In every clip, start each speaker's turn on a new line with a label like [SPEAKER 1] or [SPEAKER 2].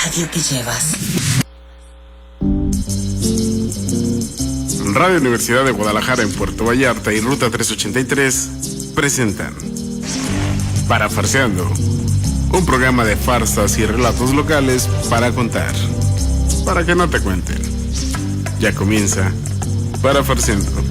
[SPEAKER 1] radio que llevas.
[SPEAKER 2] Radio Universidad de Guadalajara en Puerto Vallarta y Ruta 383 presentan Parafarseando, un programa de farsas y relatos locales para contar, para que no te cuenten. Ya comienza Parafarseando.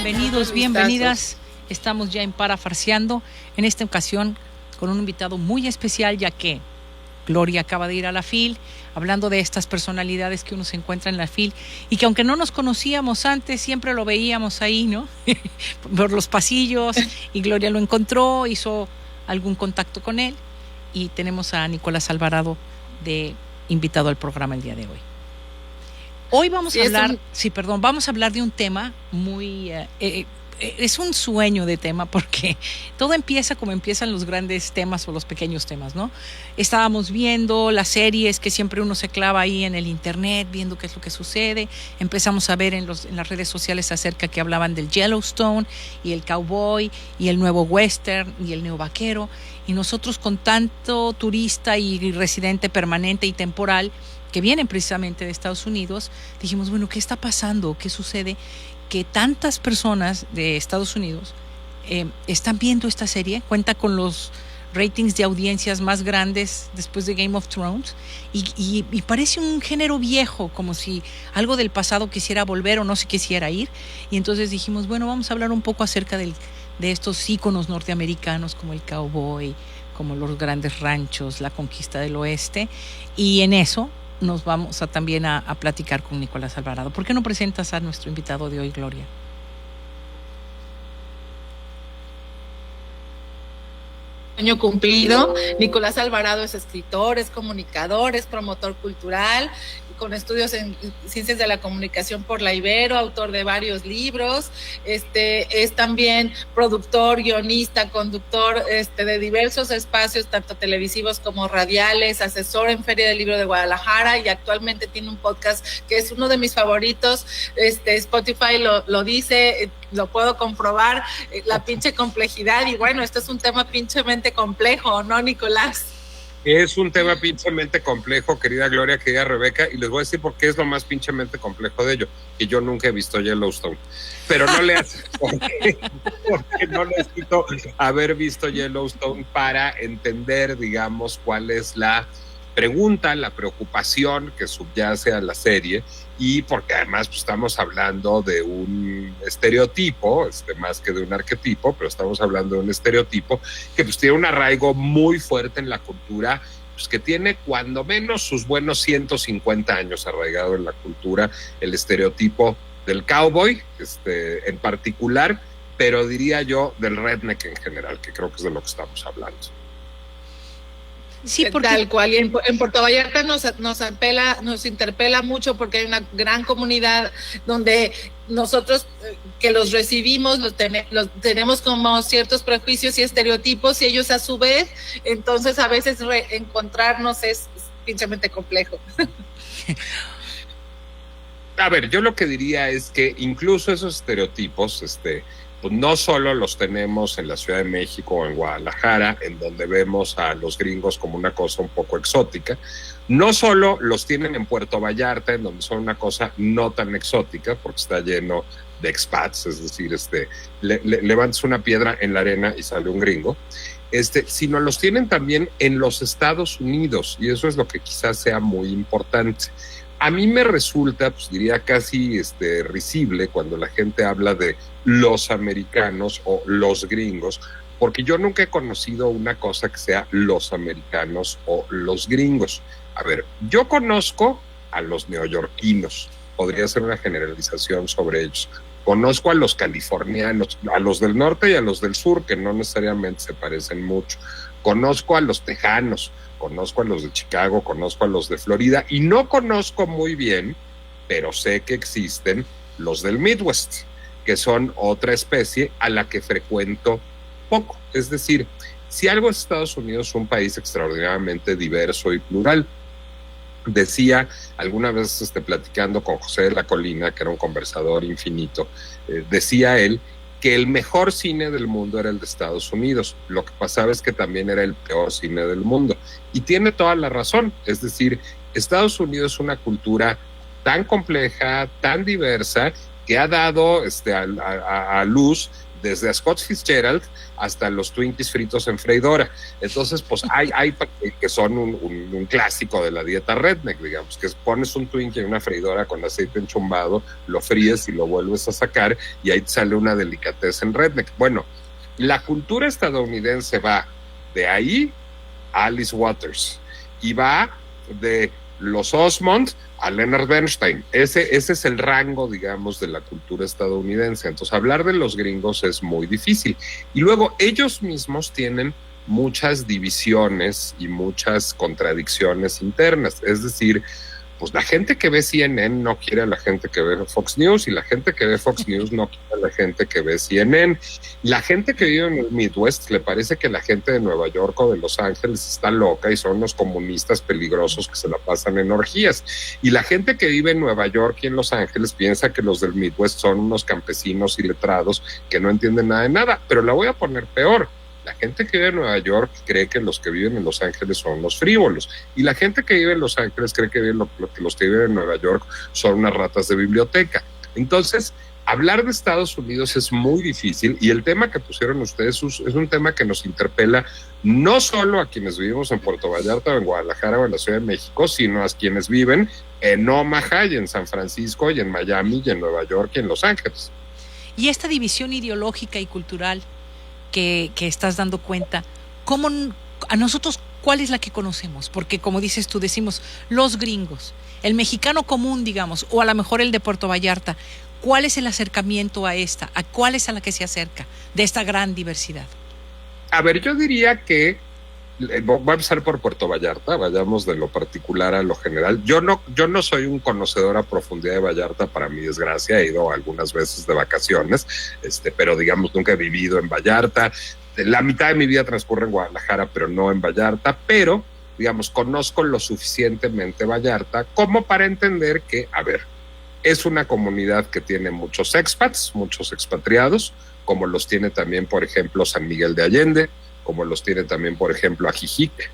[SPEAKER 3] Bienvenidos, bienvenidas. Estamos ya en Parafarseando, en esta ocasión con un invitado muy especial, ya que Gloria acaba de ir a la FIL, hablando de estas personalidades que uno se encuentra en la FIL y que aunque no nos conocíamos antes, siempre lo veíamos ahí, ¿no? Por los pasillos, y Gloria lo encontró, hizo algún contacto con él y tenemos a Nicolás Alvarado de invitado al programa el día de hoy. Hoy vamos a hablar, vamos a hablar de un tema muy, es un sueño de tema, porque todo empieza como empiezan los grandes temas o los pequeños temas, ¿no? Estábamos viendo las series que siempre uno se clava ahí en el internet, viendo qué es lo que sucede. Empezamos a ver en las redes sociales acerca que hablaban del Yellowstone y el cowboy y el nuevo western y el neovaquero. Y nosotros, con tanto turista y residente permanente y temporal que vienen precisamente de Estados Unidos, dijimos, bueno, ¿qué está pasando? ¿Qué sucede? Que tantas personas de Estados Unidos están viendo esta serie, cuenta con los ratings de audiencias más grandes después de Game of Thrones, y parece un género viejo, como si algo del pasado quisiera volver o no se quisiera ir. Y entonces dijimos, bueno, vamos a hablar un poco acerca de estos íconos norteamericanos como el cowboy, como los grandes ranchos, la conquista del oeste, y en eso nos vamos también a platicar con Nicolás Alvarado. ¿Por qué no presentas a nuestro invitado de hoy, Gloria?
[SPEAKER 4] Año cumplido. Nicolás Alvarado es escritor, es comunicador, es promotor cultural, con estudios en ciencias de la comunicación por la Ibero, autor de varios libros, es también productor, guionista, conductor de diversos espacios, tanto televisivos como radiales, asesor en Feria del Libro de Guadalajara, y actualmente tiene un podcast que es uno de mis favoritos. Spotify lo dice, lo puedo comprobar, la pinche complejidad, y bueno, esto es un tema pinchemente complejo, ¿no, Nicolás?
[SPEAKER 1] Es un tema pinchemente complejo, querida Gloria, querida Rebeca, y les voy a decir por qué es lo más pinchemente complejo de ello, que yo nunca he visto Yellowstone, pero no le hace, porque no necesito haber visto Yellowstone para entender, digamos, cuál es la pregunta, la preocupación que subyace a la serie, y porque además pues, estamos hablando de un estereotipo, más que de un arquetipo, pero estamos hablando de un estereotipo que pues tiene un arraigo muy fuerte en la cultura, pues que tiene cuando menos sus buenos 150 años arraigado en la cultura, el estereotipo del cowboy, en particular, pero diría yo del redneck en general, que creo que es de lo que estamos hablando.
[SPEAKER 3] Sí, porque
[SPEAKER 4] tal cual, y en Puerto Vallarta nos interpela mucho, porque hay una gran comunidad donde nosotros que los recibimos los tenemos como ciertos prejuicios y estereotipos, y ellos a su vez, entonces a veces encontrarnos es pinchemente complejo.
[SPEAKER 1] A ver, yo lo que diría es que incluso esos estereotipos, pues no solo los tenemos en la Ciudad de México o en Guadalajara, en donde vemos a los gringos como una cosa un poco exótica, no solo los tienen en Puerto Vallarta, en donde son una cosa no tan exótica, porque está lleno de expats, es decir, levantas una piedra en la arena y sale un gringo, sino los tienen también en los Estados Unidos, y eso es lo que quizás sea muy importante. A mí me resulta, pues diría casi risible cuando la gente habla de los americanos o los gringos, porque yo nunca he conocido una cosa que sea los americanos o los gringos. A ver, yo conozco a los neoyorquinos, podría ser una generalización sobre ellos. Conozco a los californianos, a los del norte y a los del sur, que no necesariamente se parecen mucho. Conozco a los tejanos, conozco a los de Chicago, conozco a los de Florida, y no conozco muy bien, pero sé que existen los del Midwest, que son otra especie a la que frecuento poco. Es decir, si algo es Estados Unidos, un país extraordinariamente diverso y plural. Decía alguna vez platicando con José de la Colina, que era un conversador infinito, decía él que el mejor cine del mundo era el de Estados Unidos. Lo que pasaba es que también era el peor cine del mundo. Y tiene toda la razón. Es decir, Estados Unidos es una cultura tan compleja, tan diversa, que ha dado a luz desde a Scott Fitzgerald hasta los Twinkies fritos en freidora. Entonces, pues hay que son un clásico de la dieta redneck, digamos, que pones un Twinkie en una freidora con aceite enchumbado, lo fríes y lo vuelves a sacar, y ahí te sale una delicatez en redneck. Bueno, la cultura estadounidense va de ahí a Alice Waters, y va de los Osmond a Leonard Bernstein. Ese es el rango, digamos, de la cultura estadounidense. Entonces, hablar de los gringos es muy difícil. Y luego, ellos mismos tienen muchas divisiones y muchas contradicciones internas. Es decir, pues la gente que ve CNN no quiere a la gente que ve Fox News, y la gente que ve Fox News no quiere a la gente que ve CNN. La gente que vive en el Midwest le parece que la gente de Nueva York o de Los Ángeles está loca y son unos comunistas peligrosos que se la pasan en orgías. Y la gente que vive en Nueva York y en Los Ángeles piensa que los del Midwest son unos campesinos iletrados que no entienden nada de nada. Pero la voy a poner peor. La gente que vive en Nueva York cree que los que viven en Los Ángeles son los frívolos, y la gente que vive en Los Ángeles cree que los que viven en Nueva York son unas ratas de biblioteca. Entonces, hablar de Estados Unidos es muy difícil, y el tema que pusieron ustedes es un tema que nos interpela no solo a quienes vivimos en Puerto Vallarta o en Guadalajara o en la Ciudad de México, sino a quienes viven en Omaha y en San Francisco y en Miami y en Nueva York y en Los Ángeles.
[SPEAKER 3] Y esta división ideológica y cultural que estás dando cuenta, ¿cómo a nosotros cuál es la que conocemos? Porque como dices tú, decimos los gringos, el mexicano común, digamos, o a lo mejor el de Puerto Vallarta. ¿Cuál es el acercamiento a esta? ¿A cuál es a la que se acerca de esta gran diversidad?
[SPEAKER 1] A ver, yo diría que Voy a empezar por Puerto Vallarta, vayamos de lo particular a lo general. Yo no soy un conocedor a profundidad de Vallarta, para mi desgracia, he ido algunas veces de vacaciones, pero digamos nunca he vivido en Vallarta. La mitad de mi vida transcurre en Guadalajara, pero no en Vallarta, pero digamos conozco lo suficientemente Vallarta como para entender que, a ver, es una comunidad que tiene muchos expats, muchos expatriados, como los tiene también, por ejemplo, San Miguel de Allende, como los tiene también, por ejemplo, Ajijic,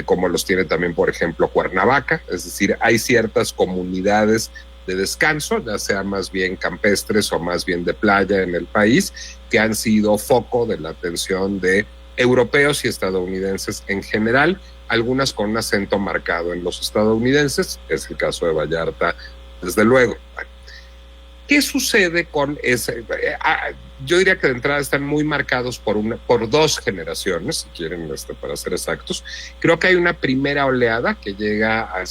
[SPEAKER 1] como los tiene también, por ejemplo, Cuernavaca. Es decir, hay ciertas comunidades de descanso, ya sea más bien campestres o más bien de playa en el país, que han sido foco de la atención de europeos y estadounidenses en general, algunas con un acento marcado en los estadounidenses, es el caso de Vallarta, desde luego. ¿Qué sucede con ese? Yo diría que de entrada están muy marcados por dos generaciones, si quieren, para ser exactos. Creo que hay una primera oleada que llega de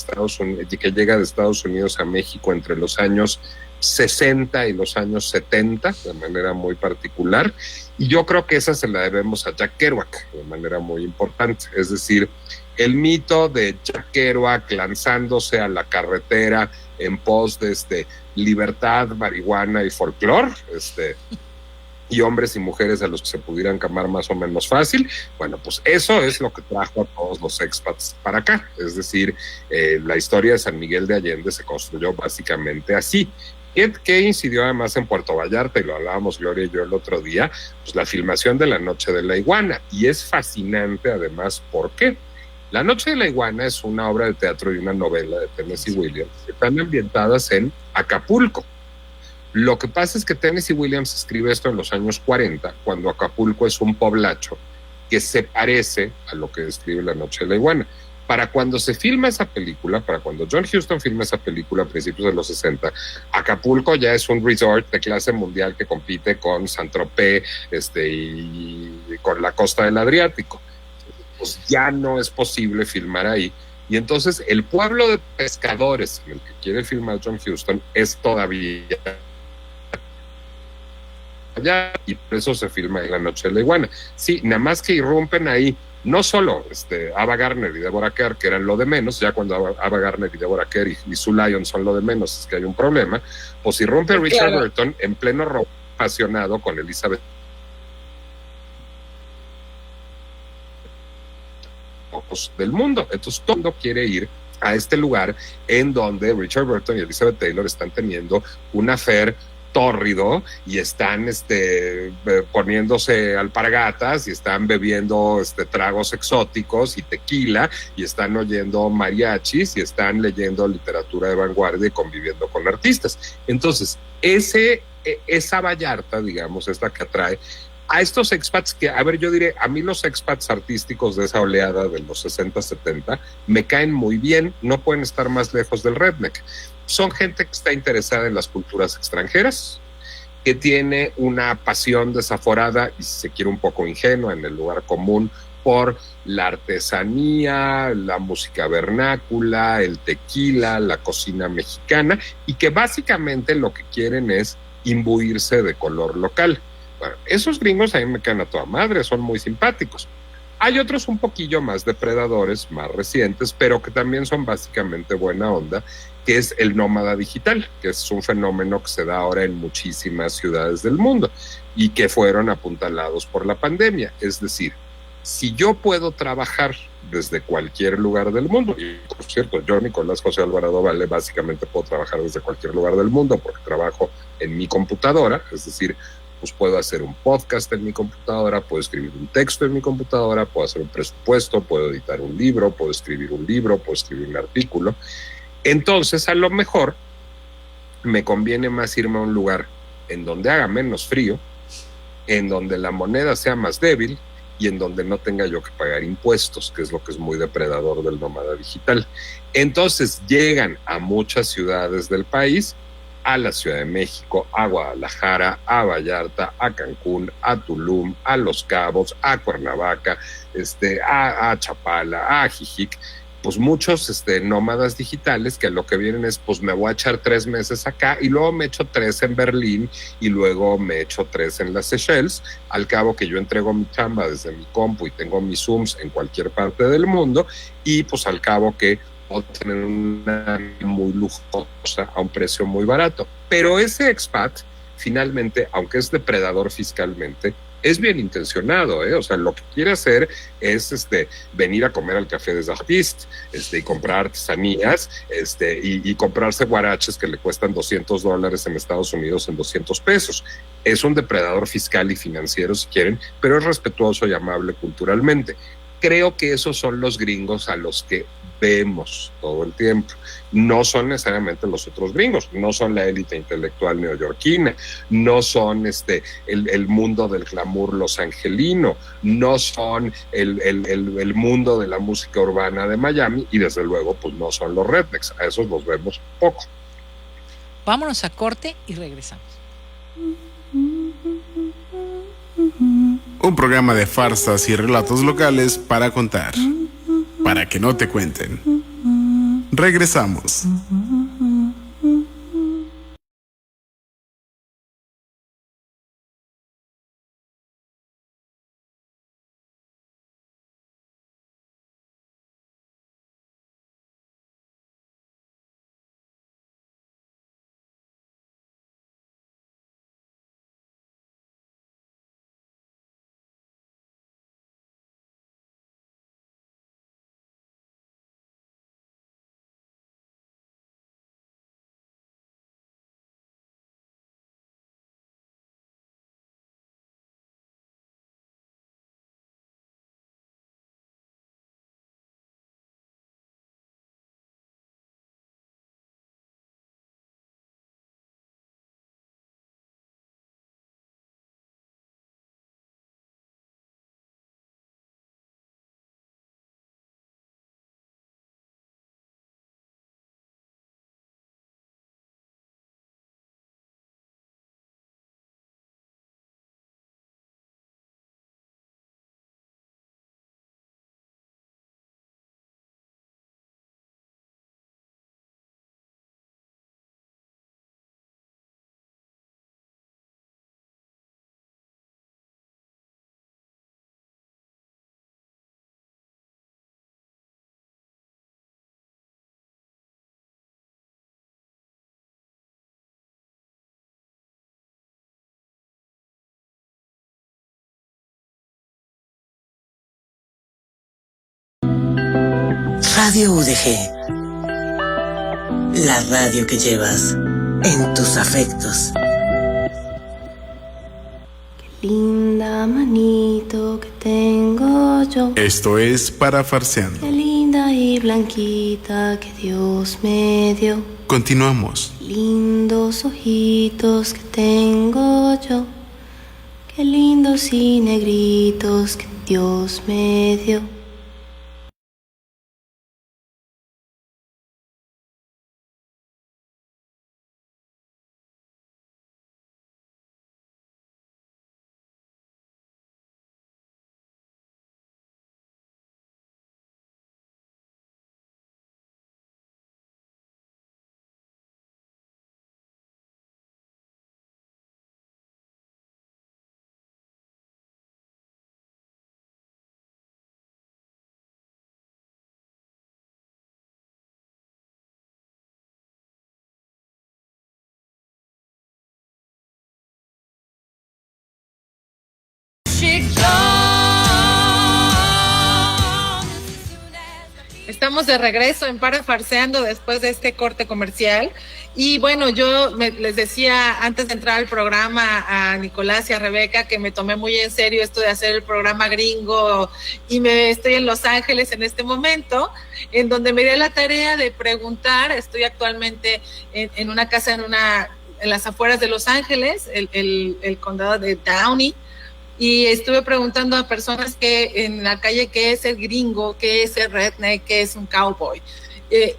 [SPEAKER 1] Estados Unidos a México entre los años 60 y los años 70, de manera muy particular, y yo creo que esa se la debemos a Jack Kerouac, de manera muy importante. Es decir, el mito de Jack Kerouac lanzándose a la carretera en pos de libertad, marihuana y folclore, y hombres y mujeres a los que se pudieran camar más o menos fácil. Bueno, pues eso es lo que trajo a todos los expats para acá. Es decir, la historia de San Miguel de Allende se construyó básicamente así. ¿Qué incidió además en Puerto Vallarta? Y lo hablábamos Gloria y yo el otro día, pues la filmación de La Noche de la Iguana. Y es fascinante además, ¿por qué? La Noche de la Iguana es una obra de teatro y una novela de Tennessee Williams que están ambientadas en Acapulco. Lo que pasa es que Tennessee Williams escribe esto en los años 40, cuando Acapulco es un poblacho que se parece a lo que describe La Noche de la Iguana. Para cuando se filma esa película, para cuando John Huston filma esa película a principios de los 60, Acapulco ya es un resort de clase mundial que compite con Saint-Tropez y con la costa del Adriático. Pues ya no es posible filmar ahí. Y entonces el pueblo de pescadores en el que quiere filmar John Huston es todavía allá, y por eso se filma en La Noche de la Iguana. Sí, nada más que irrumpen ahí no solo Ava Gardner y Deborah Kerr, que eran lo de menos, ya cuando Ava Gardner y Deborah Kerr y Sue Lyon son lo de menos, es que hay un problema, pues irrumpe Richard Burton en pleno romance apasionado con Elizabeth del mundo. Entonces todo el mundo quiere ir a este lugar en donde Richard Burton y Elizabeth Taylor están teniendo un affair tórrido y están poniéndose alpargatas y están bebiendo tragos exóticos y tequila y están oyendo mariachis y están leyendo literatura de vanguardia y conviviendo con artistas. Entonces, esa Vallarta, digamos, es la que atrae a estos expats que, a ver, yo diré, a mí los expats artísticos de esa oleada de los 60, 70 me caen muy bien, no pueden estar más lejos del redneck. Son gente que está interesada en las culturas extranjeras, que tiene una pasión desaforada y, si se quiere, un poco ingenua en el lugar común por la artesanía, la música vernácula, el tequila, la cocina mexicana, y que básicamente lo que quieren es imbuirse de color local. Bueno, esos gringos a mí me caen a toda madre, son muy simpáticos. Hay otros un poquillo más depredadores, más recientes, pero que también son básicamente buena onda, que es el nómada digital, que es un fenómeno que se da ahora en muchísimas ciudades del mundo y que fueron apuntalados por la pandemia. Es decir, si yo puedo trabajar desde cualquier lugar del mundo, y por cierto, yo, Nicolás José Alvarado Vale, básicamente puedo trabajar desde cualquier lugar del mundo porque trabajo en mi computadora, es decir, pues puedo hacer un podcast en mi computadora, puedo escribir un texto en mi computadora, puedo hacer un presupuesto, puedo editar un libro, puedo escribir un artículo. Entonces, a lo mejor me conviene más irme a un lugar en donde haga menos frío, en donde la moneda sea más débil y en donde no tenga yo que pagar impuestos, que es lo que es muy depredador del nómada digital. Entonces, llegan a muchas ciudades del país, a la Ciudad de México, a Guadalajara, a Vallarta, a Cancún, a Tulum, a Los Cabos, a Cuernavaca, a Chapala, a Ajijic, pues muchos nómadas digitales que lo que vienen es, pues me voy a echar 3 meses acá y luego me echo 3 en Berlín y luego me echo 3 en las Seychelles, al cabo que yo entrego mi chamba desde mi compu y tengo mis Zooms en cualquier parte del mundo, y pues al cabo que puedo tener una muy lujosa a un precio muy barato. Pero ese expat, finalmente, aunque es depredador fiscalmente, es bien intencionado, ¿eh? O sea, lo que quiere hacer es venir a comer al Café des Artistes, y comprar artesanías, y comprarse guaraches que le cuestan $200 en Estados Unidos en 200 pesos. Es un depredador fiscal y financiero, si quieren, pero es respetuoso y amable culturalmente. Creo que esos son los gringos a los que vemos todo el tiempo. No son necesariamente los otros gringos, no son la élite intelectual neoyorquina, no son el mundo del glamour losangelino, no son el mundo de la música urbana de Miami, y desde luego pues no son los rednecks. A esos los vemos poco.
[SPEAKER 3] Vámonos a corte y regresamos.
[SPEAKER 2] Un programa de farsas y relatos locales para contar, para que no te cuenten. Regresamos.
[SPEAKER 5] Radio UDG, la radio que llevas en tus afectos.
[SPEAKER 6] Qué linda manito que tengo yo.
[SPEAKER 2] Esto es Para Farseando.
[SPEAKER 6] Qué linda y blanquita que Dios me dio.
[SPEAKER 2] Continuamos.
[SPEAKER 6] Lindos ojitos que tengo yo. Qué lindos y negritos que Dios me dio.
[SPEAKER 4] Estamos de regreso en Para Farseando después de este corte comercial. Y bueno, les decía antes de entrar al programa a Nicolás y a Rebeca que me tomé muy en serio esto de hacer el programa gringo, y estoy en Los Ángeles en este momento, en donde me di la tarea de preguntar. Estoy actualmente en una casa en las afueras de Los Ángeles, el condado de Downey. Y estuve preguntando a personas que en la calle qué es el gringo, qué es el redneck, qué es un cowboy.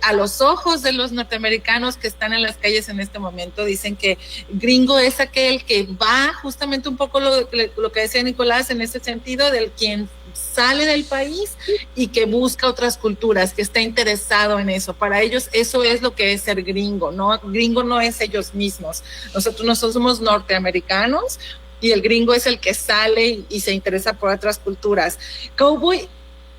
[SPEAKER 4] a los ojos de los norteamericanos que están en las calles en este momento, dicen que gringo es aquel que va justamente un poco lo que decía Nicolás en ese sentido, del quien sale del país y que busca otras culturas, que está interesado en eso. Para ellos eso es lo que es ser gringo, ¿no? Gringo no es ellos mismos. Nosotros somos norteamericanos y el gringo es el que sale y se interesa por otras culturas. Cowboy,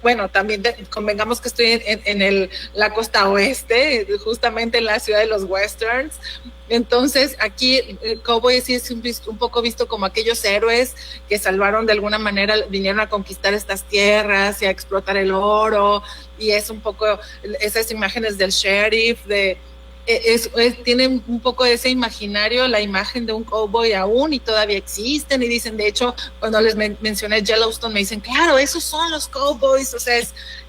[SPEAKER 4] bueno, también convengamos que estoy en la costa oeste, justamente en la ciudad de los westerns. Entonces, aquí el cowboy sí es un poco visto como aquellos héroes que salvaron de alguna manera, vinieron a conquistar estas tierras y a explotar el oro, y es un poco esas imágenes del sheriff, tienen un poco de ese imaginario, la imagen de un cowboy aún, y todavía existen, y dicen, de hecho, cuando les mencioné Yellowstone, me dicen, claro, esos son los cowboys, o sea,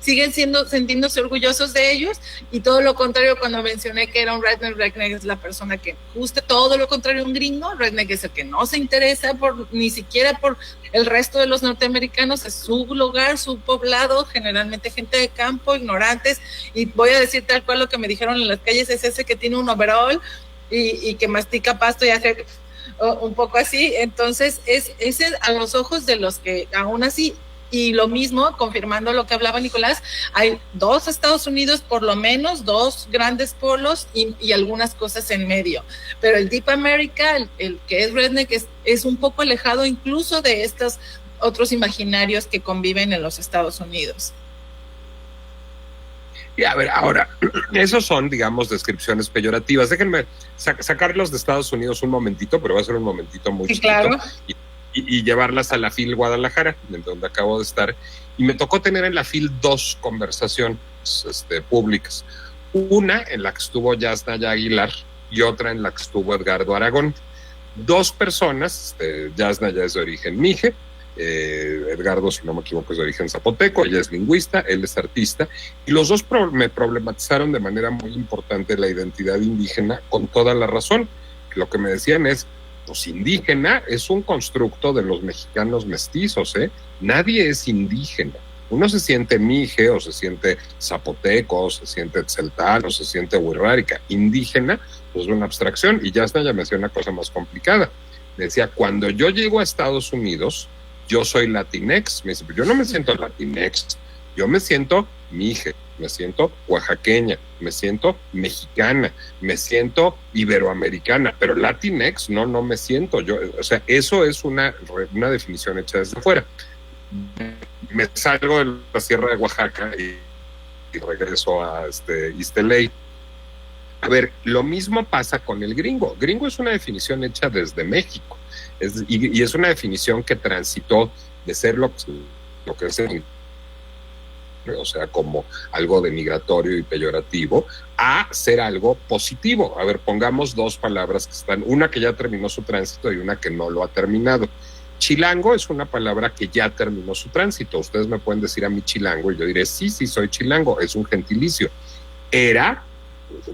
[SPEAKER 4] siguen sintiéndose orgullosos de ellos, y todo lo contrario, cuando mencioné que era un redneck es la persona que justo todo lo contrario, un gringo. Redneck es el que no se interesa ni siquiera por el resto de los norteamericanos, es su lugar, su poblado, generalmente gente de campo, ignorantes, y voy a decir tal cual lo que me dijeron en las calles, es ese que tiene un overall y que mastica pasto y hace un poco así. Entonces es a los ojos de los que aún así, y lo mismo, confirmando lo que hablaba Nicolás, hay 2 Estados Unidos, por lo menos 2 grandes polos y algunas cosas en medio, pero el Deep America, el que es redneck, es un poco alejado incluso de estos otros imaginarios que conviven en los Estados Unidos.
[SPEAKER 1] Y a ver, ahora, esos son, digamos, descripciones peyorativas. Déjenme sacarlos de Estados Unidos un momentito, pero va a ser un momentito muy chiquito. Claro. Y llevarlas a la FIL Guadalajara, en donde acabo de estar. Y me tocó tener en la FIL 2 conversaciones públicas. Una en la que estuvo Yasnaya Aguilar y otra en la que estuvo Edgardo Aragón. 2 personas, Yasnaya es de origen mije, Edgardo, si no me equivoco, es de origen zapoteco, ella es lingüista, él es artista, y los 2 me problematizaron de manera muy importante la identidad indígena con toda la razón. Lo que me decían es, pues indígena es un constructo de los mexicanos mestizos, nadie es indígena. Uno se siente mije, o se siente zapoteco, o se siente tzeltal, o se siente huirrárica. Indígena, pues es una abstracción, y ya me hacía una cosa más complicada. Me decía, cuando yo llego a Estados Unidos, yo soy latinex. Me dice, yo no me siento latinex, yo me siento mije, me siento oaxaqueña, me siento mexicana, me siento iberoamericana, pero latinex no me siento yo. O sea, eso es una definición hecha desde afuera. Me salgo de la Sierra de Oaxaca y regreso a Isteley. A ver, lo mismo pasa con el gringo. Gringo es una definición hecha desde México, y es una definición que transitó de ser lo que es o sea, como algo denigratorio y peyorativo, a ser algo positivo. A ver, pongamos 2 palabras que están, una que ya terminó su tránsito y una que no lo ha terminado. Chilango es una palabra que ya terminó su tránsito. Ustedes me pueden decir a mí chilango y yo diré, sí, soy chilango, es un gentilicio. Era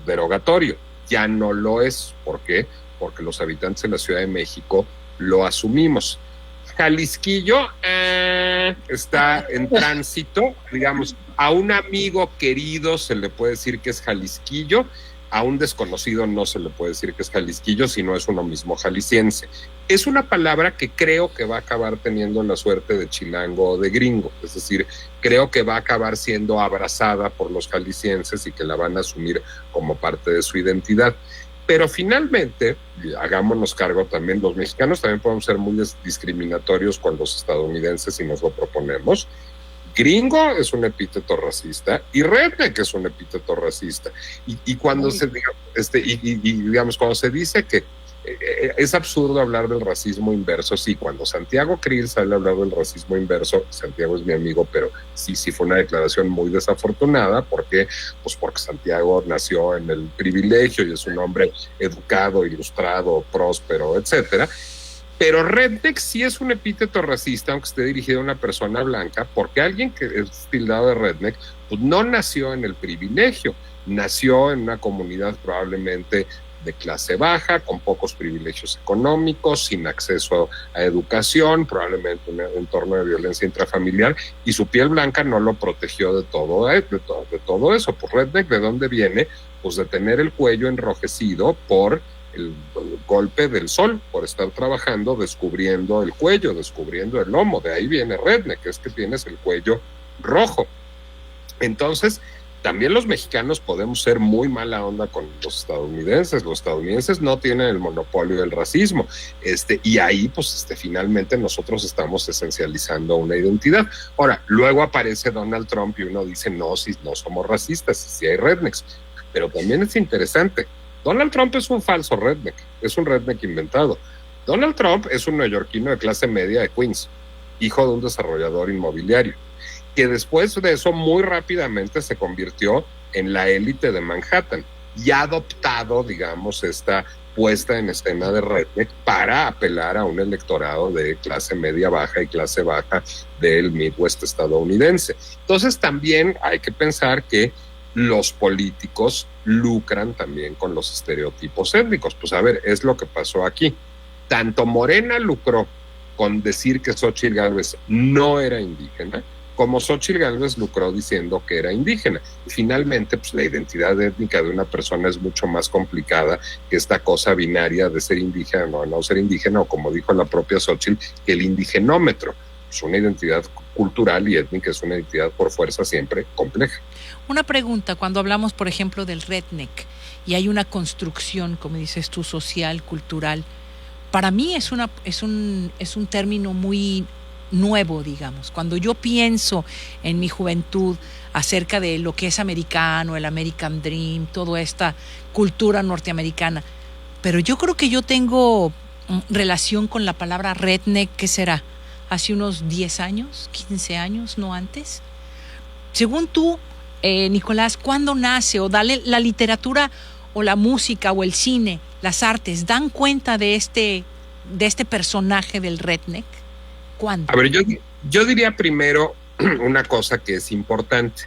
[SPEAKER 1] derogatorio, ya no lo es. ¿Por qué? Porque los habitantes de la Ciudad de México lo asumimos. Jalisquillo está en tránsito, digamos, a un amigo querido se le puede decir que es jalisquillo, a un desconocido no se le puede decir que es jalisquillo, si no es uno mismo jalisciense. Es una palabra que creo que va a acabar teniendo la suerte de chilango o de gringo, es decir, creo que va a acabar siendo abrazada por los jaliscienses y que la van a asumir como parte de su identidad. Pero finalmente, hagámonos cargo también, los mexicanos también podemos ser muy discriminatorios con los estadounidenses si nos lo proponemos. Gringo es un epíteto racista y redneck es un epíteto racista. Y cuando digamos, cuando se dice que es absurdo hablar del racismo inverso, sí, cuando Santiago Krill sale a hablar del racismo inverso, Santiago es mi amigo, pero sí fue una declaración muy desafortunada. ¿Por qué? Pues porque Santiago nació en el privilegio y es un hombre educado, ilustrado, próspero, etcétera. Pero redneck sí es un epíteto racista, aunque esté dirigido a una persona blanca, porque alguien que es tildado de redneck, pues no nació en el privilegio, nació en una comunidad probablemente de clase baja, con pocos privilegios económicos, sin acceso a educación, probablemente un entorno de violencia intrafamiliar, y su piel blanca no lo protegió de todo eso. Pues redneck, ¿de dónde viene? Pues de tener el cuello enrojecido por el golpe del sol, por estar trabajando, descubriendo el cuello, descubriendo el lomo. De ahí viene redneck, es que tienes el cuello rojo. Entonces, también los mexicanos podemos ser muy mala onda con los estadounidenses. Los estadounidenses no tienen el monopolio del racismo. Y ahí, pues, finalmente nosotros estamos esencializando una identidad. Ahora, luego aparece Donald Trump y uno dice, no, si no somos racistas, si hay rednecks. Pero también es interesante. Donald Trump es un falso redneck, es un redneck inventado. Donald Trump es un neoyorquino de clase media de Queens, hijo de un desarrollador inmobiliario, que después de eso muy rápidamente se convirtió en la élite de Manhattan y ha adoptado, digamos, esta puesta en escena de redneck para apelar a un electorado de clase media baja y clase baja del Midwest estadounidense. Entonces también hay que pensar que los políticos lucran también con los estereotipos étnicos. Pues a ver, es lo que pasó aquí. Tanto Morena lucró con decir que Xóchitl Gálvez no era indígena, como Xóchitl Gálvez lucró diciendo que era indígena. Y finalmente, pues la identidad étnica de una persona es mucho más complicada que esta cosa binaria de ser indígena o no ser indígena, o como dijo la propia Xóchitl, que el indigenómetro. Es una identidad cultural y étnica, es una identidad por fuerza siempre compleja.
[SPEAKER 3] Una pregunta, cuando hablamos, por ejemplo, del redneck y hay una construcción, como dices tú, social, cultural, para mí es un término muy nuevo, digamos. Cuando yo pienso en mi juventud acerca de lo que es americano, el American Dream, toda esta cultura norteamericana, pero yo creo que yo tengo relación con la palabra redneck, ¿qué será? Hace unos 10 años, 15 años, no antes. Según tú, Nicolás, ¿cuándo nace o la literatura o la música o el cine, las artes, dan cuenta de este personaje del redneck? ¿Cuándo?
[SPEAKER 1] A ver, yo diría primero una cosa que es importante.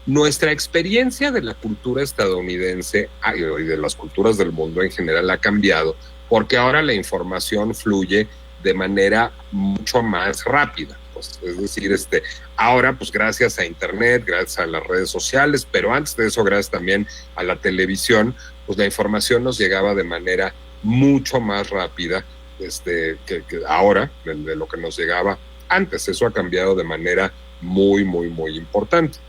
[SPEAKER 1] Nuestra experiencia de la cultura estadounidense y de las culturas del mundo en general ha cambiado porque ahora la información fluye de manera mucho más rápida. Pues, es decir, ahora, pues gracias a Internet, gracias a las redes sociales, pero antes de eso, gracias también a la televisión, pues la información nos llegaba de manera mucho más rápida que ahora, de lo que nos llegaba antes. Eso ha cambiado de manera muy, muy, muy importante.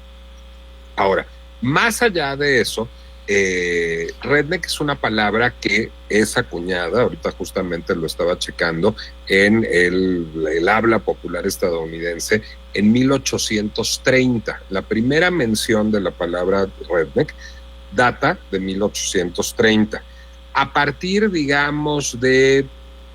[SPEAKER 1] Ahora, más allá de eso, redneck es una palabra que es acuñada, ahorita justamente lo estaba checando, en el habla popular estadounidense en 1830. La primera mención de la palabra redneck data de 1830. A partir, digamos, de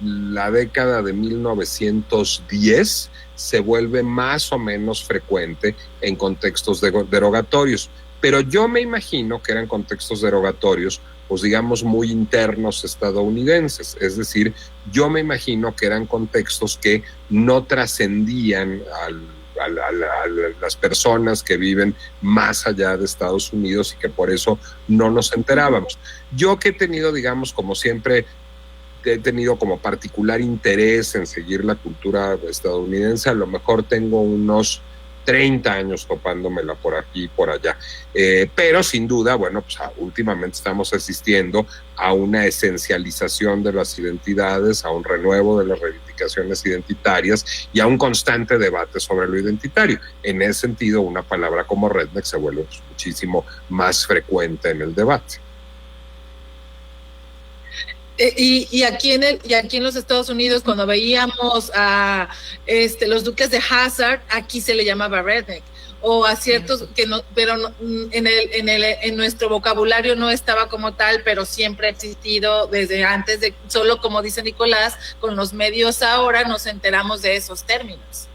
[SPEAKER 1] la década de 1910, se vuelve más o menos frecuente en contextos derogatorios. Pero yo me imagino que eran contextos derogatorios, pues digamos, muy internos estadounidenses. Es decir, yo me imagino que eran contextos que no trascendían a las personas que viven más allá de Estados Unidos y que por eso no nos enterábamos. Yo que he tenido, digamos, como siempre, he tenido como particular interés en seguir la cultura estadounidense, a lo mejor tengo unos 30 años topándomela por aquí y por allá. Pero sin duda, bueno, pues últimamente estamos asistiendo a una esencialización de las identidades, a un renuevo de las reivindicaciones identitarias y a un constante debate sobre lo identitario. En ese sentido, una palabra como redneck se vuelve pues muchísimo más frecuente en el debate.
[SPEAKER 4] Y aquí en los Estados Unidos, cuando veíamos a los duques de Hazzard, aquí se le llamaba redneck, o a ciertos que no, pero no, en nuestro vocabulario no estaba como tal, pero siempre ha existido desde antes de, solo como dice Nicolás, con los medios ahora nos enteramos de esos términos.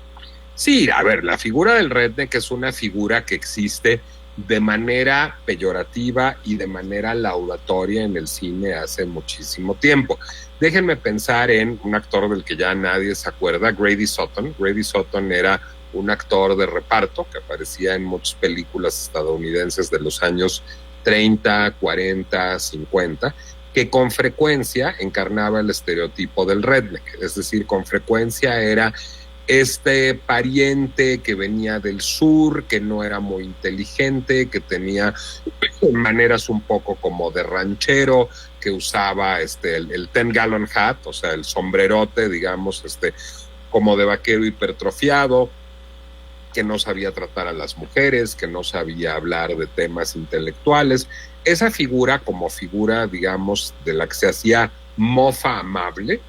[SPEAKER 1] Sí, a ver, la figura del redneck es una figura que existe de manera peyorativa y de manera laudatoria en el cine hace muchísimo tiempo. Déjenme pensar en un actor del que ya nadie se acuerda, Grady Sutton. Grady Sutton era un actor de reparto que aparecía en muchas películas estadounidenses de los años 30, 40, 50, que con frecuencia encarnaba el estereotipo del redneck, es decir, con frecuencia era este pariente que venía del sur, que no era muy inteligente, que tenía maneras un poco como de ranchero, que usaba el 10-gallon hat, o sea, el sombrerote, digamos, como de vaquero hipertrofiado, que no sabía tratar a las mujeres, que no sabía hablar de temas intelectuales. Esa figura, como figura, digamos, de la que se hacía mofa amable,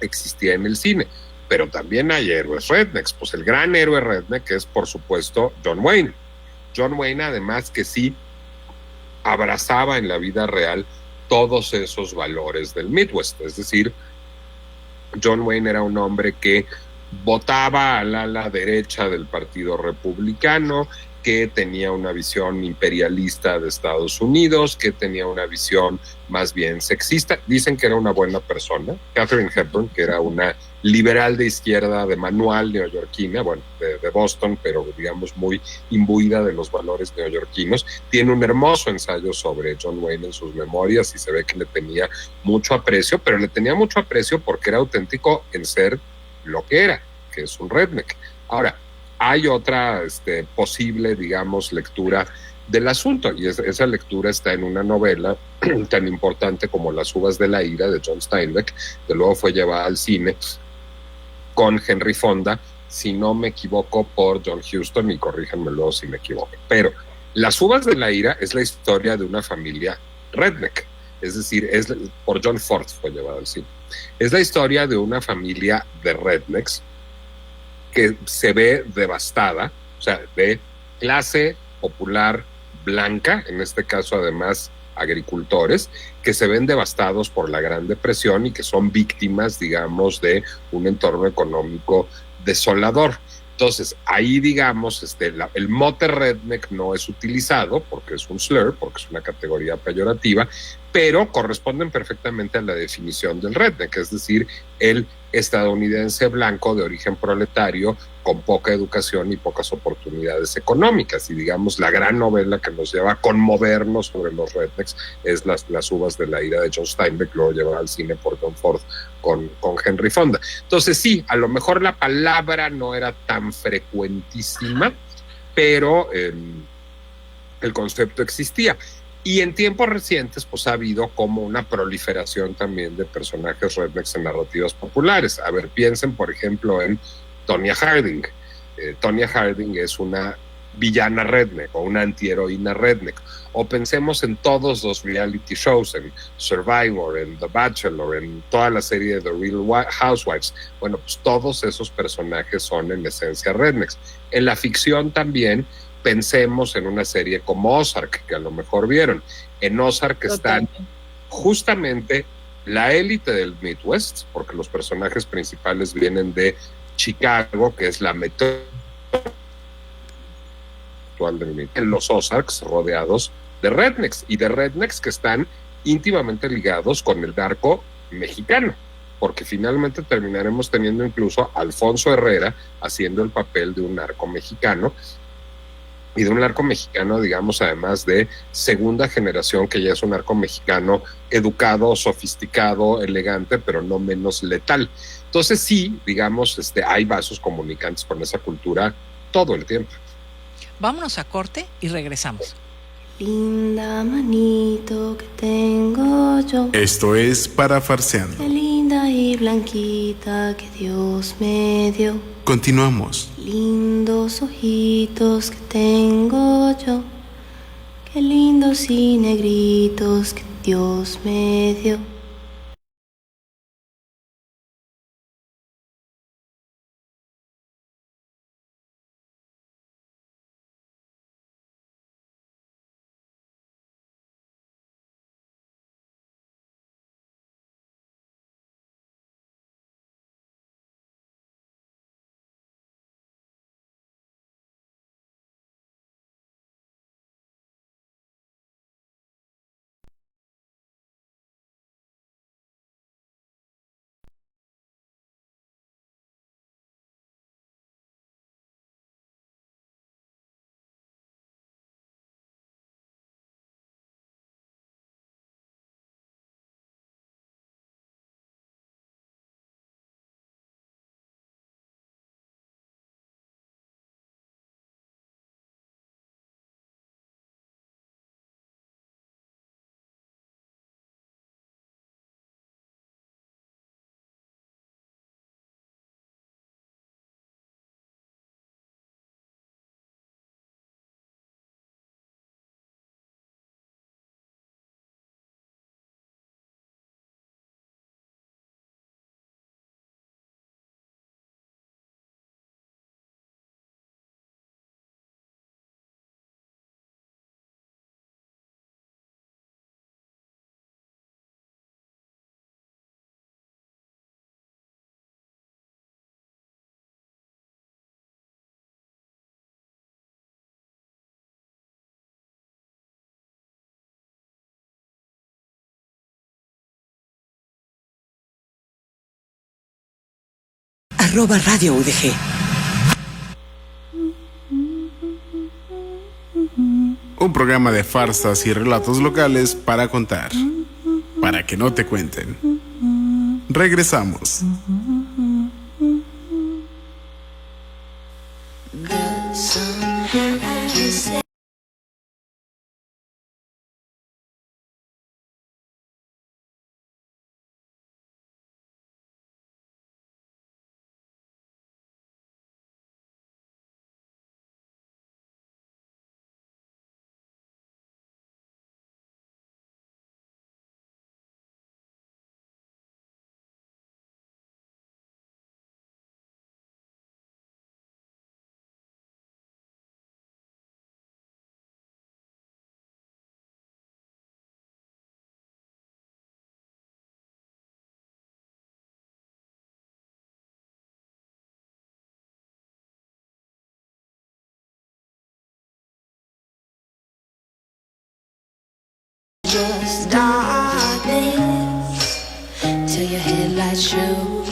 [SPEAKER 1] existía en el cine. Pero también hay héroes rednecks. Pues el gran héroe redneck es, por supuesto, John Wayne. John Wayne, además, que sí abrazaba en la vida real todos esos valores del Midwest. Es decir, John Wayne era un hombre que votaba al ala derecha del Partido Republicano, que tenía una visión imperialista de Estados Unidos, que tenía una visión más bien sexista. Dicen que era una buena persona. Katharine Hepburn, que era una liberal de izquierda de manual neoyorquina, bueno, de Boston, pero digamos muy imbuida de los valores neoyorquinos, tiene un hermoso ensayo sobre John Wayne en sus memorias y se ve que le tenía mucho aprecio, pero le tenía mucho aprecio porque era auténtico en ser lo que era, que es un redneck. Ahora, hay otra posible, digamos, lectura del asunto, y esa lectura está en una novela tan importante como Las uvas de la ira, de John Steinbeck, que luego fue llevada al cine con Henry Fonda, si no me equivoco, por John Huston, y corríjanme luego si me equivoco. Pero Las uvas de la ira es la historia de una familia redneck, es decir, por John Ford fue llevada al cine. Es la historia de una familia de rednecks que se ve devastada, o sea, de clase popular blanca, en este caso además agricultores, que se ven devastados por la Gran Depresión y que son víctimas, digamos, de un entorno económico desolador. Entonces, ahí, digamos, el mote redneck no es utilizado porque es un slur, porque es una categoría peyorativa, pero corresponden perfectamente a la definición del redneck, es decir, el estadounidense blanco de origen proletario con poca educación y pocas oportunidades económicas. Y digamos, la gran novela que nos lleva a conmovernos sobre los rednecks es Las uvas de la ira de John Steinbeck, luego llevada al cine por John Ford con Henry Fonda. Entonces sí, a lo mejor la palabra no era tan frecuentísima, pero el concepto existía. Y en tiempos recientes, pues ha habido como una proliferación también de personajes rednecks en narrativas populares. A ver, piensen, por ejemplo, en Tonya Harding. Tonya Harding es una villana redneck o una antiheroína redneck. O pensemos en todos los reality shows, en Survivor, en The Bachelor, en toda la serie de The Real Housewives. Bueno, pues todos esos personajes son en esencia rednecks. En la ficción también pensemos en una serie como Ozark, que a lo mejor vieron. En Ozark están justamente la élite del Midwest, porque los personajes principales vienen de Chicago, que es la metrópoli en los Ozarks, rodeados de rednecks, y de rednecks que están íntimamente ligados con el narco mexicano, porque finalmente terminaremos teniendo incluso a Alfonso Herrera haciendo el papel de un narco mexicano, y de un narco mexicano, digamos, además de segunda generación, que ya es un narco mexicano educado, sofisticado, elegante, pero no menos letal. Entonces sí, digamos, hay vasos comunicantes con esa cultura todo el tiempo.
[SPEAKER 3] Vámonos a corte y regresamos.
[SPEAKER 6] Linda manito que tengo yo.
[SPEAKER 2] Esto es Parafarseando.
[SPEAKER 6] Qué linda y blanquita que Dios me dio.
[SPEAKER 2] Continuamos.
[SPEAKER 6] Lindos ojitos que tengo yo. Qué lindos y negritos que Dios me dio.
[SPEAKER 5] @Radio UDG.
[SPEAKER 2] Un programa de farsas y relatos locales para contar, para que no te cuenten. Regresamos.
[SPEAKER 6] Just darkness till your headlights show.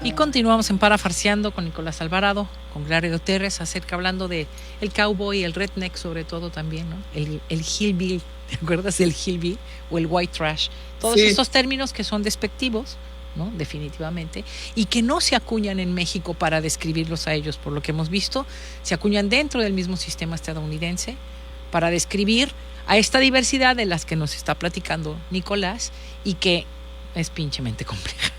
[SPEAKER 3] Y continuamos en Parafarseando con Nicolás Alvarado, con Gloria Gutiérrez, hablando de el cowboy, el redneck sobre todo también, ¿no? El hillbilly, ¿te acuerdas del hillbilly? O el white trash. Todos estos términos que son despectivos, ¿no? Definitivamente, y que no se acuñan en México para describirlos a ellos, por lo que hemos visto, se acuñan dentro del mismo sistema estadounidense para describir a esta diversidad de las que nos está platicando Nicolás y que es pinchemente compleja,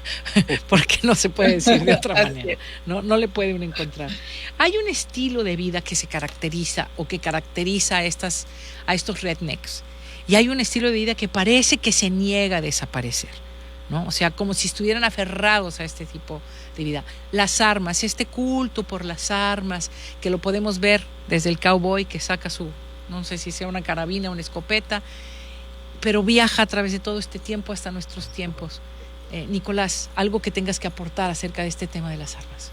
[SPEAKER 3] porque no se puede decir de otra manera, no le puede uno encontrar. Hay un estilo de vida que se caracteriza o que caracteriza a estos rednecks, y hay un estilo de vida que parece que se niega a desaparecer, ¿no? O sea, como si estuvieran aferrados a este tipo de vida. Las armas, este culto por las armas, que lo podemos ver desde el cowboy que saca su, no sé si sea una carabina o una escopeta, pero viaja a través de todo este tiempo hasta nuestros tiempos. Nicolás, algo que tengas que aportar acerca de este tema de las armas.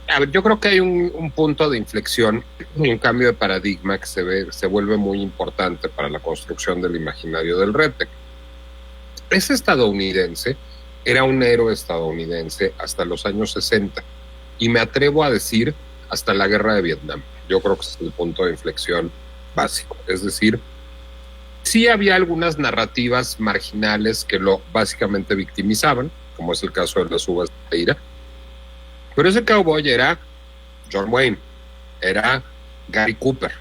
[SPEAKER 1] A ver, yo creo que hay un punto de inflexión y un cambio de paradigma que se vuelve muy importante para la construcción del imaginario del redneck. Ese estadounidense era un héroe estadounidense hasta los años 60 y me atrevo a decir hasta la guerra de Vietnam. Yo creo que es el punto de inflexión básico. Es decir, sí había algunas narrativas marginales que lo básicamente victimizaban, como es el caso de las uvas de ira, pero ese cowboy era John Wayne, era Gary Cooper,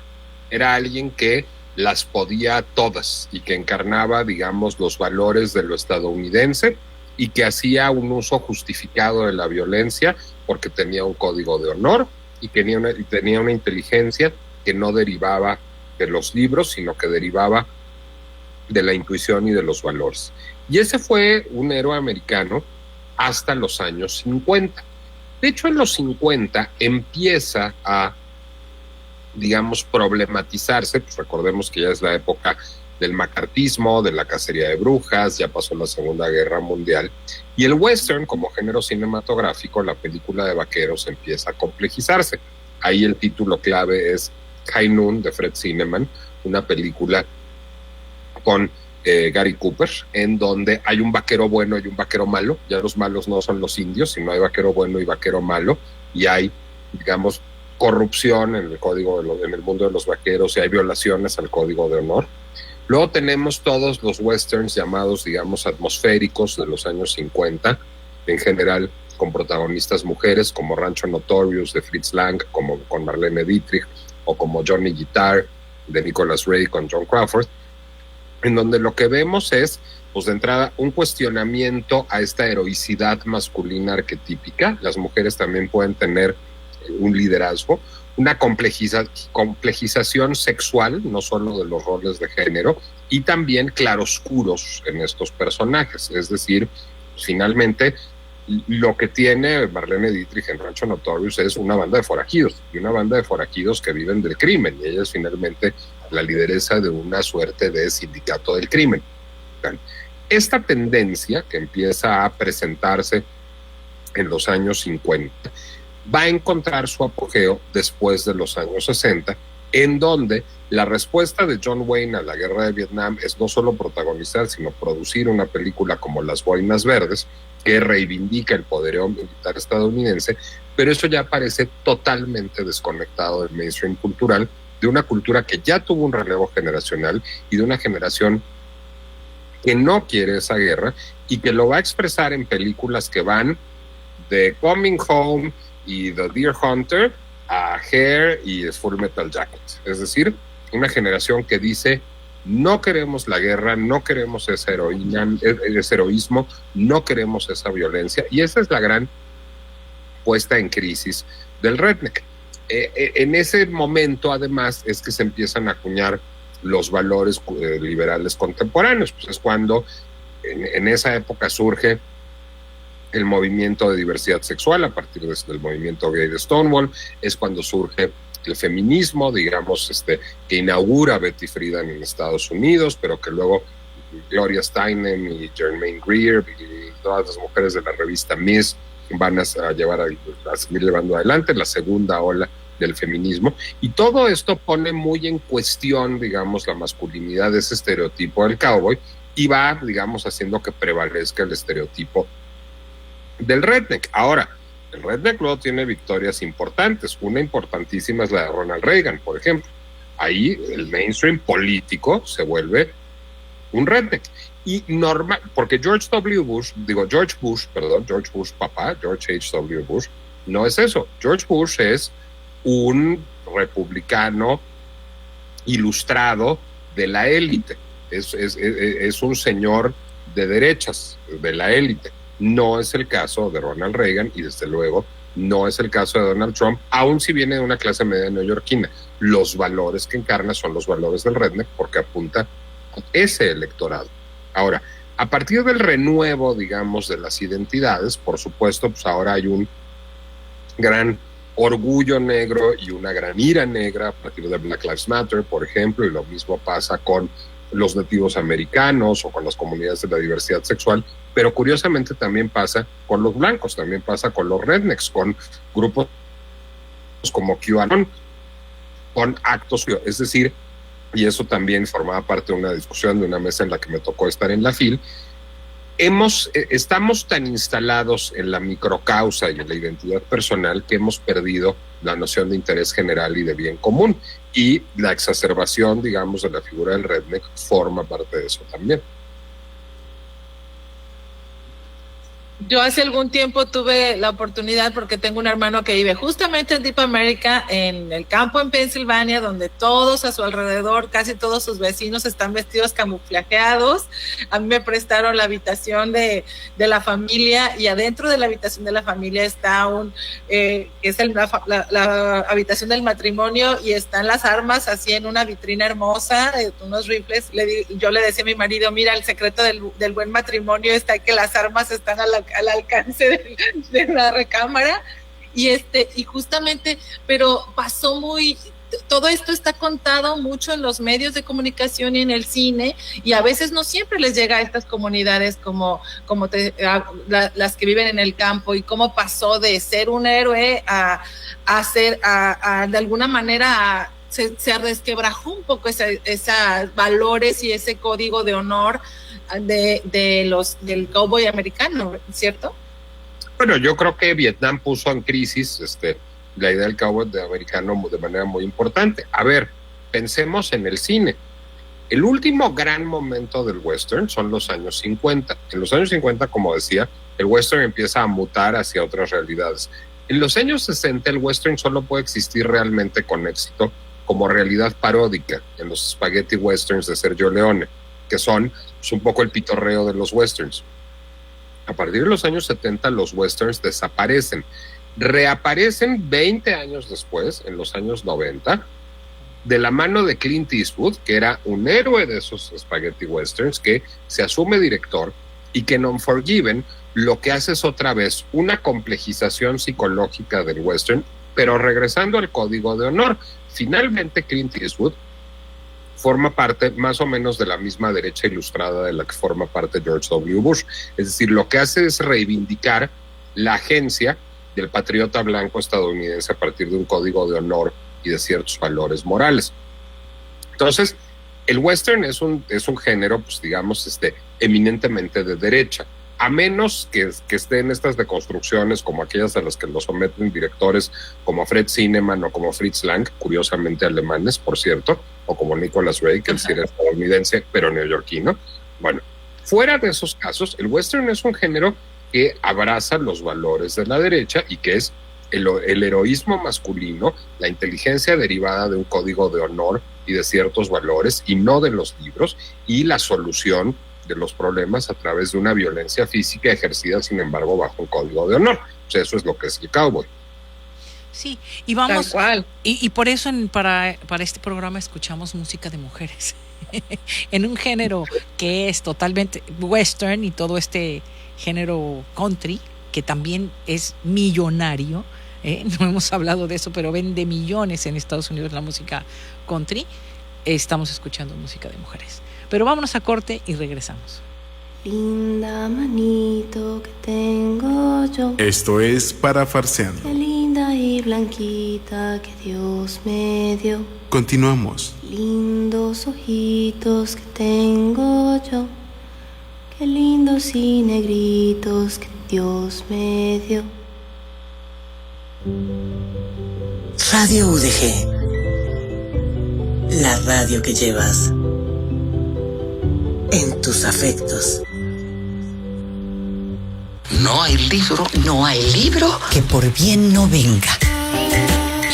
[SPEAKER 1] era alguien que las podía todas y que encarnaba, digamos, los valores de lo estadounidense y que hacía un uso justificado de la violencia porque tenía un código de honor y tenía una inteligencia que no derivaba de los libros, sino que derivaba de la intuición y de los valores. Y ese fue un héroe americano hasta los años 50. De hecho, en los 50 empieza a, digamos, problematizarse, pues recordemos que ya es la época del macartismo, de la cacería de brujas, ya pasó la Segunda Guerra Mundial, y el western como género cinematográfico, la película de vaqueros, empieza a complejizarse. Ahí el título clave es High Noon de Fred Zinnemann, una película con Gary Cooper, en donde hay un vaquero bueno y un vaquero malo. Ya los malos no son los indios, sino hay vaquero bueno y vaquero malo, y hay, digamos, corrupción en el código en el mundo de los vaqueros, y hay violaciones al código de honor. Luego tenemos todos los westerns llamados, digamos, atmosféricos de los años 50, en general con protagonistas mujeres, como Rancho Notorious de Fritz Lang, como con Marlene Dietrich, o como Johnny Guitar de Nicholas Ray con John Crawford, en donde lo que vemos es, pues de entrada, un cuestionamiento a esta heroicidad masculina arquetípica. Las mujeres también pueden tener un liderazgo, una complejización sexual, no solo de los roles de género, y también claroscuros en estos personajes. Es decir, finalmente, lo que tiene Marlene Dietrich en Rancho Notorious es una banda de forajidos, y una banda de forajidos que viven del crimen, y ella es finalmente la lideresa de una suerte de sindicato del crimen. Esta tendencia que empieza a presentarse en los años 50 va a encontrar su apogeo después de los años 60, en donde la respuesta de John Wayne a la guerra de Vietnam es no solo protagonizar, sino producir una película como Las Boinas Verdes, que reivindica el poderío militar estadounidense, pero eso ya parece totalmente desconectado del mainstream cultural, de una cultura que ya tuvo un relevo generacional y de una generación que no quiere esa guerra y que lo va a expresar en películas que van de Coming Home y The Deer Hunter a Hair y Full Metal Jacket. Es decir, una generación que dice: no queremos la guerra, no queremos esa heroína, ese heroísmo, no queremos esa violencia. Y esa es la gran puesta en crisis del redneck. En ese momento, además, es que se empiezan a acuñar los valores liberales contemporáneos. Pues es cuando en esa época surge el movimiento de diversidad sexual a partir del movimiento gay de Stonewall, es cuando surge el feminismo, digamos, que inaugura Betty Friedan en Estados Unidos, pero que luego Gloria Steinem y Germaine Greer y todas las mujeres de la revista Miss van a seguir llevando adelante la segunda ola del feminismo, y todo esto pone muy en cuestión, digamos, la masculinidad de ese estereotipo del cowboy y va, digamos, haciendo que prevalezca el estereotipo del redneck. Ahora, el redneck luego tiene victorias importantes. Una importantísima es la de Ronald Reagan, por ejemplo. Ahí el mainstream político se vuelve un redneck. Y normal, porque George Bush papá, George H.W. Bush, no es eso. George Bush es un republicano ilustrado de la élite. Es un señor de derechas, de la élite. No es el caso de Ronald Reagan y desde luego no es el caso de Donald Trump, aun si viene de una clase media neoyorquina. Los valores que encarna son los valores del redneck porque apunta a ese electorado. Ahora, a partir del renuevo, digamos, de las identidades, por supuesto, pues ahora hay un gran orgullo negro y una gran ira negra a partir de Black Lives Matter, por ejemplo, y lo mismo pasa con los nativos americanos o con las comunidades de la diversidad sexual, pero curiosamente también pasa con los blancos, también pasa con los rednecks, con grupos como QAnon, con actos, es decir, y eso también formaba parte de una discusión, de una mesa en la que me tocó estar en la FIL. Estamos tan instalados en la microcausa y en la identidad personal que hemos perdido la noción de interés general y de bien común, y la exacerbación, digamos, de la figura del redneck forma parte de eso también.
[SPEAKER 4] Yo hace algún tiempo tuve la oportunidad, porque tengo un hermano que vive justamente en Deep America, en el campo en Pensilvania, donde todos a su alrededor, casi todos sus vecinos están vestidos camuflajeados. A mí me prestaron la habitación de la familia, y adentro de la habitación de la familia está la habitación del matrimonio, y están las armas así en una vitrina hermosa, unos rifles. Yo le decía a mi marido: mira, el secreto del buen matrimonio está en que las armas están al alcance de la recámara, y justamente, pero pasó todo esto está contado mucho en los medios de comunicación y en el cine, y a veces no siempre les llega a estas comunidades como las que viven en el campo, y cómo pasó de ser un héroe a ser de alguna manera se resquebrajó un poco esos valores y ese código de honor del cowboy americano, ¿cierto?
[SPEAKER 1] Bueno, yo creo que Vietnam puso en crisis la idea del cowboy americano de manera muy importante. A ver, pensemos en el cine. El último gran momento del western son los años 50. En los años 50, como decía, el western empieza a mutar hacia otras realidades. En los años 60, el western solo puede existir realmente con éxito como realidad paródica en los spaghetti westerns de Sergio Leone, que son un poco el pitorreo de los westerns. A partir de los años 70 los westerns desaparecen, reaparecen 20 años después, en los años 90, de la mano de Clint Eastwood, que era un héroe de esos spaghetti westerns, que se asume director, y que en Unforgiven lo que hace es otra vez una complejización psicológica del western, pero regresando al código de honor. Finalmente Clint Eastwood forma parte más o menos de la misma derecha ilustrada de la que forma parte George W. Bush. Es decir, lo que hace es reivindicar la agencia del patriota blanco estadounidense a partir de un código de honor y de ciertos valores morales. Entonces, el western es un género, pues digamos, eminentemente de derecha. a menos que estén estas deconstrucciones como aquellas a las que lo someten directores como Fred Zinnemann o como Fritz Lang, curiosamente alemanes, por cierto, o como Nicholas Ray, que es estadounidense, pero neoyorquino. Bueno, fuera de esos casos, el western es un género que abraza los valores de la derecha y que es el heroísmo masculino, la inteligencia derivada de un código de honor y de ciertos valores, y no de los libros, y la solución de los problemas a través de una violencia física ejercida, sin embargo, bajo un código de honor. O sea, eso es lo que es el cowboy.
[SPEAKER 3] Sí, y vamos,
[SPEAKER 4] Tal cual.
[SPEAKER 3] y por eso para este programa escuchamos música de mujeres, en un género que es totalmente western y todo este género country, que también es millonario, no hemos hablado de eso, pero vende millones en Estados Unidos la música country. Estamos escuchando música de mujeres. Pero vámonos a corte y regresamos.
[SPEAKER 6] Linda manito que tengo yo.
[SPEAKER 2] Esto es Parafarseando.
[SPEAKER 6] Qué linda y blanquita que Dios me dio.
[SPEAKER 2] Continuamos.
[SPEAKER 6] Lindos ojitos que tengo yo. Qué lindos y negritos que Dios me dio.
[SPEAKER 5] Radio UDG. La radio que llevas en tus afectos.
[SPEAKER 7] No hay libro que por bien no venga.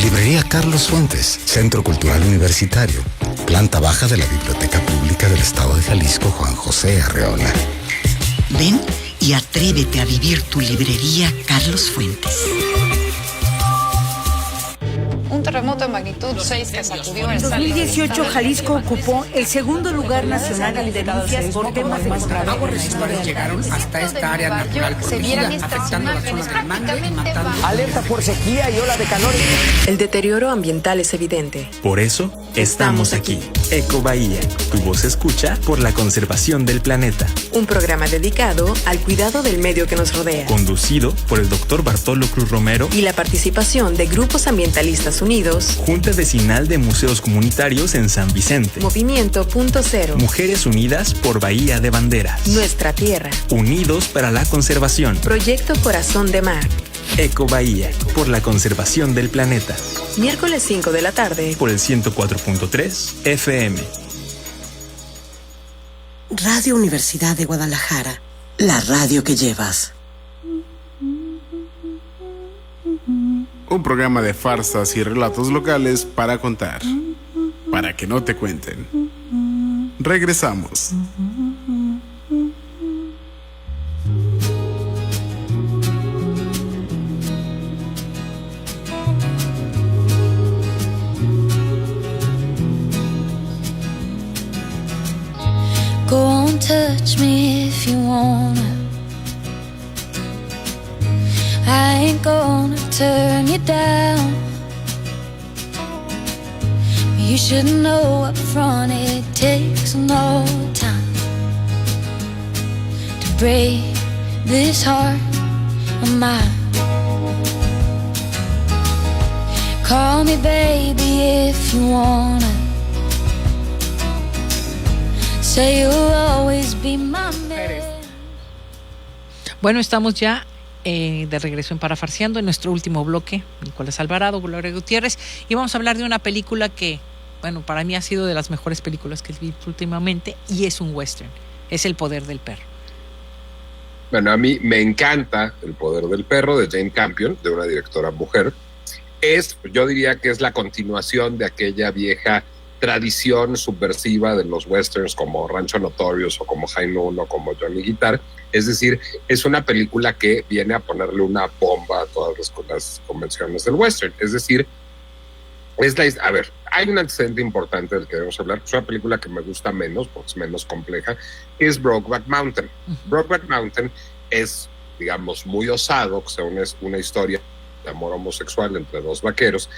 [SPEAKER 8] Librería Carlos Fuentes, Centro Cultural Universitario, planta baja de la Biblioteca Pública del Estado de Jalisco, Juan José Arreola.
[SPEAKER 7] Ven y atrévete a vivir tu librería Carlos Fuentes.
[SPEAKER 9] Un terremoto de magnitud 6 que sacudió el
[SPEAKER 10] En 2018, Jalisco ocupó el segundo lugar nacional en denuncias por temas de
[SPEAKER 11] aguas residuales llegaron hasta esta área natural protegida, afectando la zona del mangle y matando.
[SPEAKER 12] Alerta por sequía y ola de calor.
[SPEAKER 13] El deterioro ambiental es evidente.
[SPEAKER 14] Por eso, estamos aquí. Eco Bahía, tu voz escucha por la conservación del planeta.
[SPEAKER 13] Un programa dedicado al cuidado del medio que nos rodea.
[SPEAKER 14] Conducido por el Dr. Bartolo Cruz Romero
[SPEAKER 13] y la participación de grupos ambientalistas unidos.
[SPEAKER 14] Junta Vecinal de Museos Comunitarios en San Vicente.
[SPEAKER 13] Movimiento Punto Cero.
[SPEAKER 14] Mujeres Unidas por Bahía de Banderas.
[SPEAKER 13] Nuestra Tierra.
[SPEAKER 14] Unidos para la conservación.
[SPEAKER 13] Proyecto Corazón de Mar.
[SPEAKER 14] Eco Bahía, por la conservación del planeta.
[SPEAKER 13] Miércoles 5 de la tarde.
[SPEAKER 14] Por el 104.3 FM.
[SPEAKER 5] Radio Universidad de Guadalajara. La radio que llevas.
[SPEAKER 2] Un programa de farsas y relatos locales para contar. Para que no te cuenten. Regresamos.
[SPEAKER 15] Go on, touch me if you wanna. I ain't gonna turn you down. You should know up front it takes no time to break this heart of mine. Call me baby if you wanna. Say you'll always be my man.
[SPEAKER 3] Bueno, estamos ya de regreso en Parafarseando, en nuestro último bloque. Nicolás Alvarado, Gloria Gutiérrez, y vamos a hablar de una película que, bueno, para mí ha sido de las mejores películas que he visto últimamente, y es un western, es El Poder del Perro.
[SPEAKER 1] Bueno, a mí me encanta El Poder del Perro, de Jane Campion, de una directora mujer. Yo diría que es la continuación de aquella vieja tradición subversiva de los westerns como Rancho Notorious o como High Noon o como Johnny Guitar. Es decir, es una película que viene a ponerle una bomba a todas las convenciones del western. Es decir, hay un antecedente importante del que debemos hablar. Es una película que me gusta menos, porque es menos compleja, que es Brokeback Mountain. Brokeback Mountain es, digamos, muy osado, que es una historia de amor homosexual entre dos vaqueros,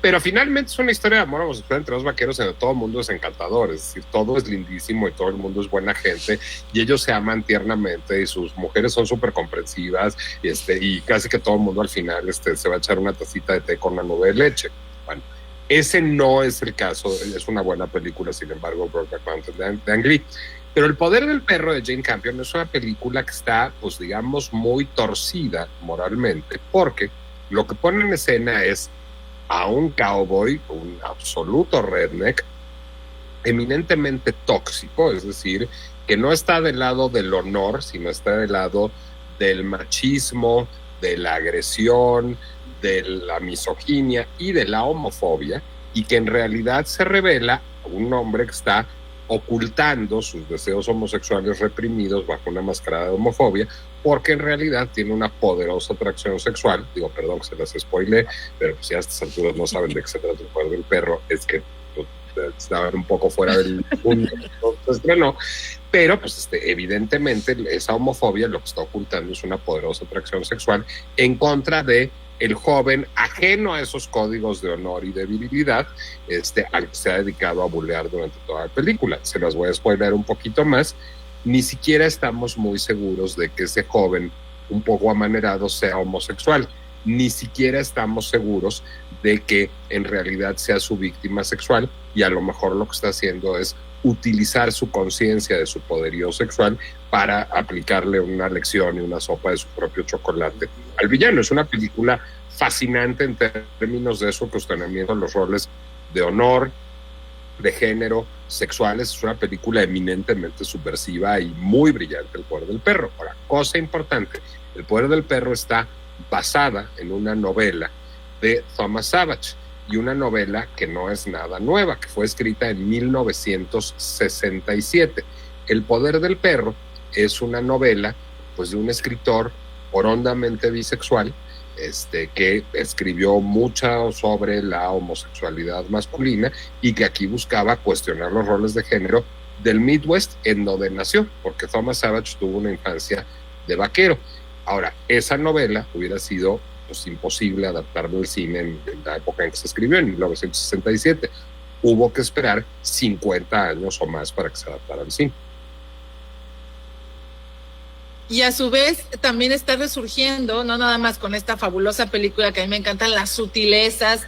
[SPEAKER 1] pero finalmente es una historia de amor homosexual entre dos vaqueros en donde todo el mundo es encantador, es decir, todo es lindísimo y todo el mundo es buena gente y ellos se aman tiernamente y sus mujeres son súper comprensivas y casi que todo el mundo al final se va a echar una tacita de té con una nube de leche. Bueno, ese no es el caso, es una buena película, sin embargo, Brokeback Mountain de Ang Lee. Pero El poder del perro de Jane Campion es una película que está, pues digamos, muy torcida moralmente, porque lo que pone en escena es a un cowboy, un absoluto redneck, eminentemente tóxico, es decir, que no está del lado del honor, sino está del lado del machismo, de la agresión, de la misoginia y de la homofobia, y que en realidad se revela un hombre que está ocultando sus deseos homosexuales reprimidos bajo una máscara de homofobia, porque en realidad tiene una poderosa atracción sexual. Digo, perdón que se las spoile, pero pues ya a estas alturas no saben de qué se trata El poder del perro, es que estaban un poco fuera del mundo, entonces, no. Pero pues evidentemente esa homofobia lo que está ocultando es una poderosa atracción sexual en contra de el joven ajeno a esos códigos de honor y de virilidad, al que se ha dedicado a bulear durante toda la película. Se las voy a spoiler un poquito más. Ni siquiera estamos muy seguros de que ese joven un poco amanerado sea homosexual. Ni siquiera estamos seguros de que en realidad sea su víctima sexual, y a lo mejor lo que está haciendo es utilizar su conciencia de su poderío sexual para aplicarle una lección y una sopa de su propio chocolate al villano. Es una película fascinante en términos de su cuestionamiento de los roles de honor, de género, sexuales. Es una película eminentemente subversiva y muy brillante, El poder del perro. Ahora, cosa importante, El poder del perro está basada en una novela de Thomas Savage, y una novela que no es nada nueva, que fue escrita en 1967. El poder del perro es una novela, pues, de un escritor hondamente bisexual, que escribió mucho sobre la homosexualidad masculina, y que aquí buscaba cuestionar los roles de género del Midwest en donde nació, porque Thomas Savage tuvo una infancia de vaquero. Ahora, esa novela hubiera sido imposible adaptarlo al cine en la época en que se escribió, en 1967. Hubo que esperar 50 años o más para que se adaptara al cine.
[SPEAKER 4] Y a su vez también está resurgiendo, no nada más con esta fabulosa película que a mí me encantan las sutilezas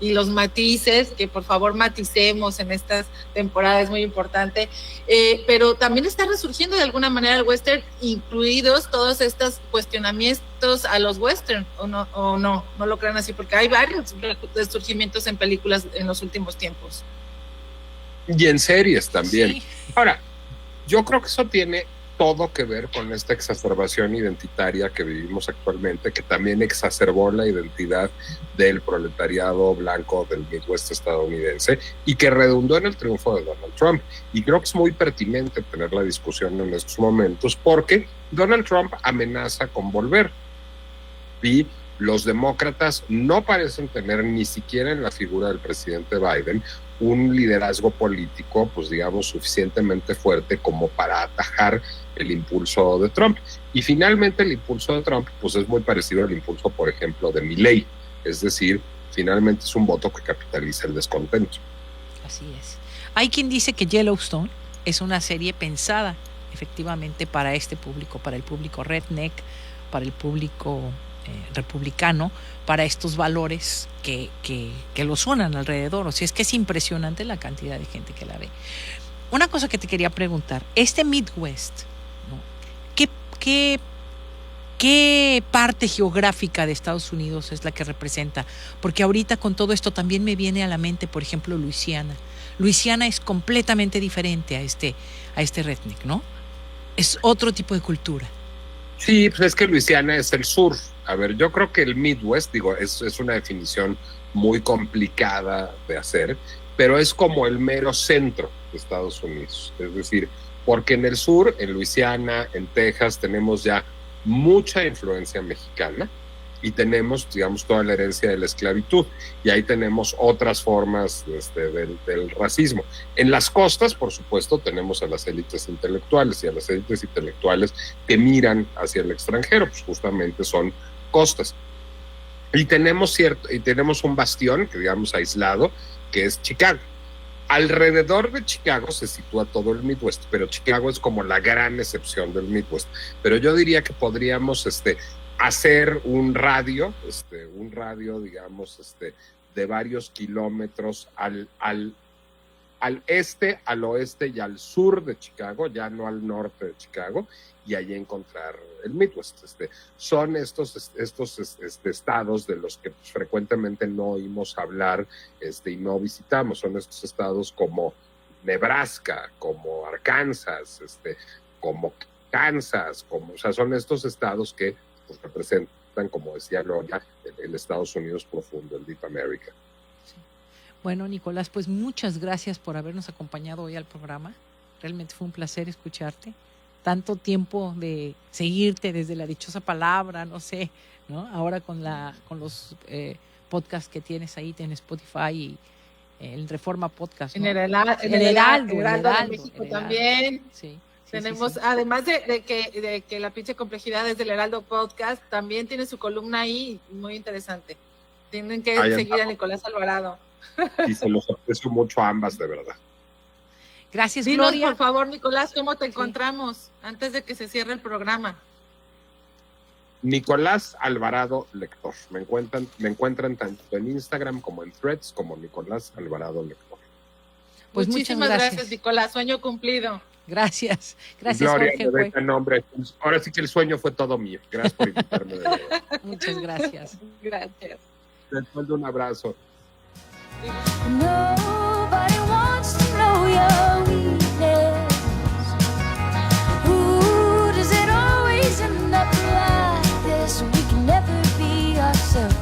[SPEAKER 4] y los matices, que por favor maticemos en estas temporadas, es muy importante, pero también está resurgiendo de alguna manera el western, incluidos todos estos cuestionamientos a los western, o no lo crean así, porque hay varios resurgimientos en películas en los últimos tiempos.
[SPEAKER 1] Y en series también.
[SPEAKER 3] Sí.
[SPEAKER 1] Ahora, yo creo que eso tiene todo que ver con esta exacerbación identitaria que vivimos actualmente, que también exacerbó la identidad del proletariado blanco del Midwest estadounidense, y que redundó en el triunfo de Donald Trump. Y creo que es muy pertinente tener la discusión en estos momentos, porque Donald Trump amenaza con volver, y los demócratas no parecen tener ni siquiera en la figura del presidente Biden un liderazgo político, pues digamos, suficientemente fuerte como para atajar el impulso de Trump. Y finalmente el impulso de Trump, pues es muy parecido al impulso, por ejemplo, de Milley. Es decir, finalmente es un voto que capitaliza el descontento.
[SPEAKER 3] Así es. Hay quien dice que Yellowstone es una serie pensada efectivamente para este público, para el público redneck, para el público republicano, para estos valores que lo suenan alrededor. O sea, es que es impresionante la cantidad de gente que la ve. Una cosa que te quería preguntar, este Midwest, ¿no? ¿Qué parte geográfica de Estados Unidos es la que representa? Porque ahorita con todo esto también me viene a la mente, por ejemplo, Luisiana. Luisiana es completamente diferente a este redneck, ¿no? Es otro tipo de cultura.
[SPEAKER 1] Sí, pues es que Luisiana es el sur. A ver, yo creo que el Midwest, es una definición muy complicada de hacer, pero es como el mero centro de Estados Unidos. Es decir, porque en el sur, en Luisiana, en Texas, tenemos ya mucha influencia mexicana y tenemos, digamos, toda la herencia de la esclavitud, y ahí tenemos otras formas del racismo. En las costas, por supuesto, tenemos a las élites intelectuales, y a las élites intelectuales que miran hacia el extranjero, pues justamente son costas. Y tenemos un bastión, que digamos aislado, que es Chicago. Alrededor de Chicago se sitúa todo el Midwest, pero Chicago es como la gran excepción del Midwest. Pero yo diría que podríamos hacer un radio, digamos, de varios kilómetros al al este, al oeste y al sur de Chicago, ya no al norte de Chicago, y ahí encontrar el Midwest. Son estos estados de los que frecuentemente no oímos hablar y no visitamos. Son estos estados como Nebraska, como Arkansas, como Kansas, o sea, son estos estados que pues, representan, como decía Gloria, el Estados Unidos profundo, el Deep America.
[SPEAKER 3] Sí. Bueno, Nicolás, pues muchas gracias por habernos acompañado hoy al programa. Realmente fue un placer escucharte. Tanto tiempo de seguirte desde la dichosa palabra, no sé, ¿no? Ahora con los podcasts que tienes ahí en Spotify y el Reforma Podcast, ¿no?
[SPEAKER 4] En el Heraldo de México también. Sí. Tenemos, además de que La Pinche Complejidad es del Heraldo Podcast, también tiene su columna ahí muy interesante. Tienen que seguir a Nicolás Alvarado.
[SPEAKER 1] Y se los aprecio mucho a ambas, de verdad.
[SPEAKER 3] Gracias,
[SPEAKER 4] Dinos,
[SPEAKER 3] Gloria.
[SPEAKER 4] por favor, Nicolás, ¿cómo te encontramos antes de que se cierre el programa?
[SPEAKER 1] Nicolás Alvarado Lector. Me encuentran tanto en Instagram como en Threads como Nicolás Alvarado Lector.
[SPEAKER 3] Pues
[SPEAKER 4] muchísimas gracias, Nicolás. Sueño cumplido.
[SPEAKER 3] Gracias.
[SPEAKER 1] Gloria,
[SPEAKER 3] Jorge.
[SPEAKER 1] Nombre. Ahora sí que el sueño fue todo mío. Gracias por invitarme. De verdad.
[SPEAKER 3] Muchas gracias.
[SPEAKER 4] Gracias.
[SPEAKER 1] Les mando un abrazo.
[SPEAKER 15] Nobody wants to know your weakness. Ooh, does it always end up like this? We can never be ourselves.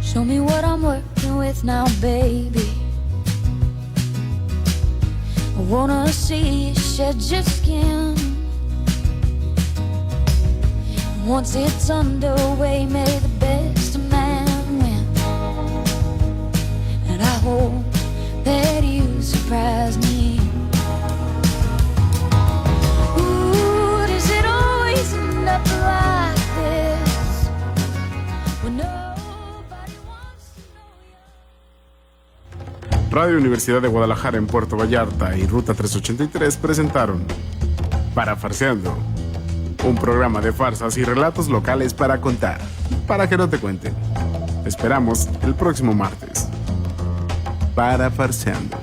[SPEAKER 15] Show me what I'm working with now, baby. I wanna see you shed your skin. Once it's underway, may the best man win. And I hope that you surprise me. Ooh, does it always end up like this? When nobody wants to know you.
[SPEAKER 2] Radio Universidad de Guadalajara en Puerto Vallarta y Ruta 383 presentaron Parafarseando, un programa de farsas y relatos locales para contar, para que no te cuenten. Te esperamos el próximo martes. Parafarseando.